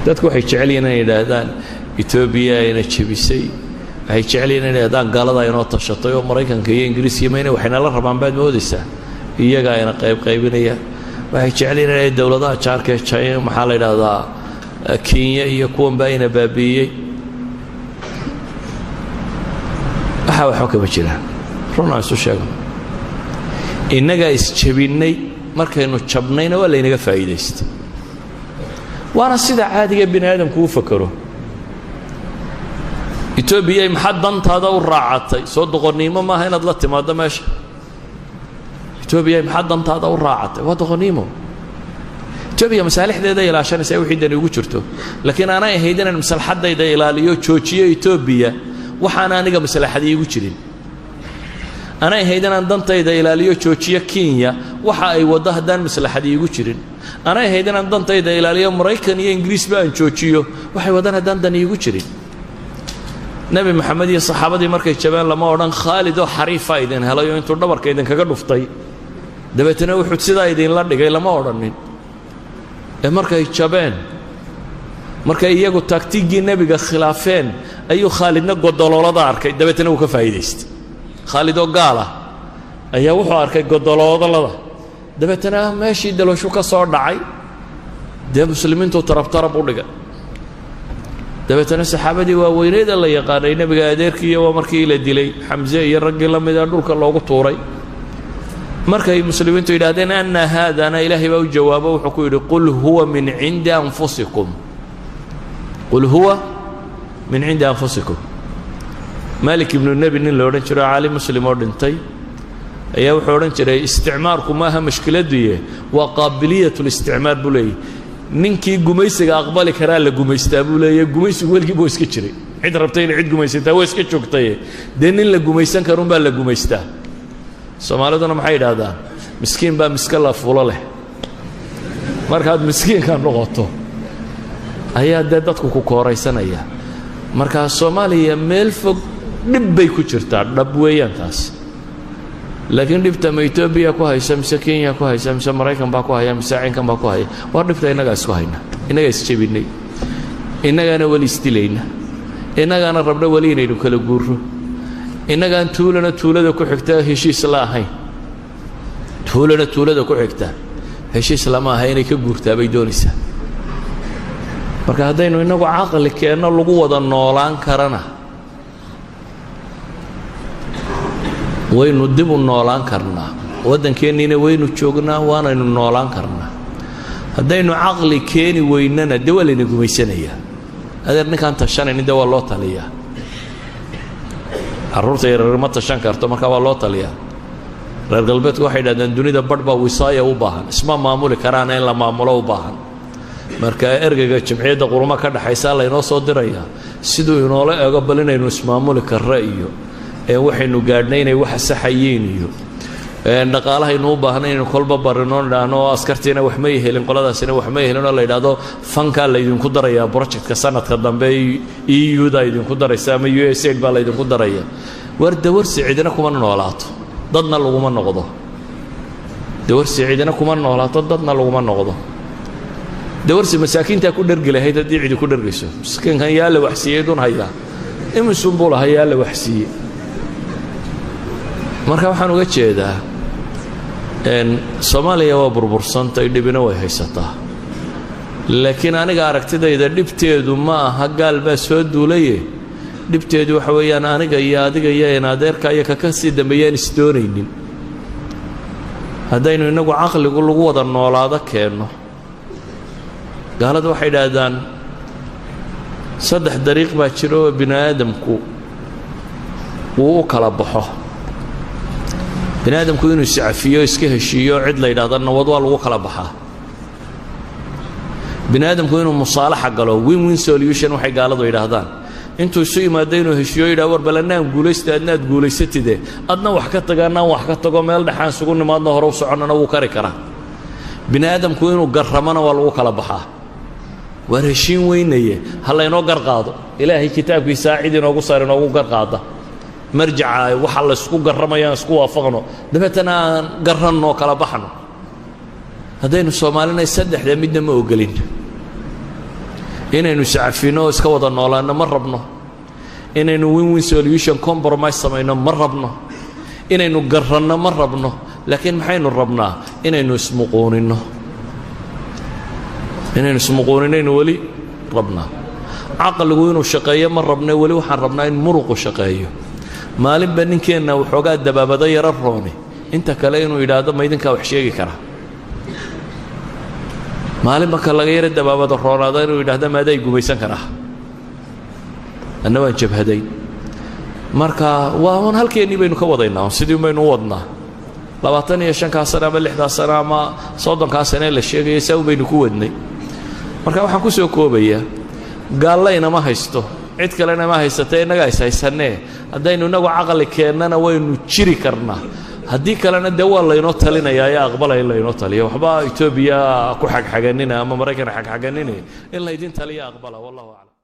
dadku waxay jecel yihiin inay yidhaahdaan Ethiopia ayna jabisay waxay jecel yihiin inay yidhaahdaan gaalada inoo tashatay oo Mareykanka iyo Ingiriiska mayna waxayna la rabaan baad moodaysaa iyaga ayna qaybinaya waxay jecel yihiin inay dawladaha jaarka China maxaa la yidhaahdaa Kenya iyo kuwan bayna baabiyay waxa ka jiraan runaa isu sheego innaga isjabinay markaynu jabnayna waa laynaga faa'iidaystay waana sida caadiga bini aadamku u fakaro Ethiopia maxad dantaada u raacatay soo doqonnimo ma aha inaad la timaado meesha Ethiopia maxad dantaada u raacatay waa doqonnimo Ethiopia masaalixdeeda ilaashanaysa wixii dan ugu jirto laakiin aanay ahaydin in maslaxadayda ilaaliyo joojiyo Ethiopia waxaan aniga maslaxadii ugu jirin ana ahaydin aan dantayda ilaaliyo joojiyo Kenya waxa ay wada hadaan maslaxadii ugu jirin ana ahaydin aan dantayda ilaaliyo Mareykan iyo Ingiriis baan joojiyo waxay wadaan hadaan dan igu jirin Nabi Muhammad iyo saxaabadii markay jabaan lama oran Khalid oo xariifa idin helayo intuu dhabarka idin kaga dhuftay dabeetana wuxuu sidaa idin la dhigay lama oranin markay jabeen markay iyagu taktiigii nabiga khilaafeen ayuu Khalidna godololada arkay dabeetana uu ka faa'iideystay Khalid oo gaala ayaa wuxuu arkay godololada dabeetana meeshii dalosho ka soo dhacay dee muslimiintu tarab u dhigay dabeetana saxaabadii waa weyneed la yaqaanay nabiga adeerkii waa markii la dilay Hamza iyo raggii la mid ah dhulka loogu tuuray markay muslimiintu yiraahdeen anna haadana ilaahi baa u jawaabo wuxuu ku yiri qul huwa min indi anfusikum qul huwa min indi anfusikum Malik ibn Nabi nin loo oran jiray caalim muslim oo dhintay ayaa wuxuu oran jiray isticmaarku ma aha mushkiladiye waa qaabiliyatul isticmaar bulay ninkii gumaysiga aqbali karaa la gumaystaa bulay gumaysigu walkii buu iska jiray cid rabtay in cid gumaysataa way iska joogtay nin la gumaysan karo baa la gumaystaa Soomaaliduna maxay yiraahdaan miskiin baa miska la fuulo leh markaad miskiinka noqoto ayaa dadku ku kooraysanaya marka Soomaaliya meel fog dib bay ku jirtaa dhab weeyaan taas laakiin dhibta Ethiopia ku haysa mise Kenya ku haysa mise Mareykan baa ku haya mise Caynkan baa ku haya waa dhibta inaga isku hayna inaga isjabinay inagana wali istilayna inagana rabna wali inaynu kala guurro inagaan tuulada ku xigtaa heshiis la ahayn tuulada ku xigtaa heshiis lama ahayn inay ka guurtaa bay doonaysaa marka hadaynu inagu aqal keeno lagu wada noolaan karana waynu dib u noolaan karnaa wadankeennina waynu joognaa waanaynu noolaan karnaa hadaynu aqli keeni weynana dawladna gumaysanaya adeer ninkan tashanayna waa loo taliyaa carruurta yaryar ma tashan karto marka waa loo taliyaa reer galbeedku waxay yiraahdaan dunida badhba wisaaya u baahan isma maamuli karaan in la maamulo u baahan marka ergeyga jimciyada quruma ka dhaxaysa la inoo soo diraya sidoo inoo la eego balinaynu ismaamuli karra iyo waxaynu gaadhnay inay wax saxayeen iyo dhaqaalaha inuu baahnay in kolba barino dhaano askartiina wax ma yeelin qoladaasina wax ma yeelin oo la yiraahdo fanka la idinku daraya projectka sanadka dambe EU da idinku daraysa ama USAID baa la idinku daraya warsi cidina kuma noolaato dadna laguma noqdo warsi cidina kuma noolaato dadna laguma noqdo warsi masaakiinta ku dhargi lahayd hadii cid ku dhargayso miskiinkan yaa la waxsiyeedun haya imisuun buu lahaa yaa la waxsiye marka waxaan uga jeedaa Soomaaliya waa burbursantay dhibina way haysataa laakiin aniga aragtidayda dhibteedu ma aha gaal baa soo duulay dhibteedu waxa weeyaan aniga iyo adiga iyo adeerka iyo ka sii dambeeyaan isdoonaynin hadaynu inagu aqligu lagu wada noolaado keeno gaaladu waxay yiraahdaan saddex dariiq baa jiro bini aadamku uu kala baxo bini aadamku inuu iscafiyo iska heshiiyo cid la yiraahdo nabad waa lagu kala baxaa bini aadamku inuu musaalaxa galo win-win solution waxay gaaladu yiraahdaan intuu isu yimaado inuu heshiiyo yiraahdo war balanaan guulaysta adnaad guulaysatide adna wax ka tagaanaan wax ka tago meel dhaxaan sugu nimaadna hore u soconana wuu kari karaa bini aadamku inuu garramana waa lagu kala baxaa war heshiin weynaye hal inoo gar qaado ilaahay kitaabkiisa cid inoogu saar inoogu gar qaada marjaca waxa la isku garramayaan isku waafaqno dabeetana garranno kala baxno hadaynu Soomaalina saddexda midna ma ogolin inaynu iscafino oo iska wada noolaano ma rabno inaynu win-win solution compromise samayno ma rabno inaynu garanno ma rabno laakiin maxaynu rabnaa inaynu ismuquunino inaynu weli rabnaa caqligu inuu shaqeeyo ma rabno weli waxaan rabnaa in muruqu shaqeeyo maalinba ninkeenna waxoogaa dabaabado yaro rooni inta kale inuu yidhaahdo ma idinkaa wax sheegi karaa maalinba ka laga yaro dabaabado roonaado inuu yidhaahdo maaday gumaysan karaa anna waan jabhaday marka waa un halkeennii baynu ka wadaynaa sidii baynu u wadnaa 25 sano ama 6 sano ama 30 sano la sheegay saa baynu ku wadnay marka waxaan ku soo koobayaa gaallayna ma haysto cid kalena ma haysatay inaga haysanee haddaynu inagu caqli keennana waynu jiri karnaa haddii kalena dee waa laynoo talinayaa ee aqbalaya in laynoo taliyo waxba Itoobiya ku xagxaganina ama Maraykan xagxaganina in laydin taliya aqbala wallahu a'lam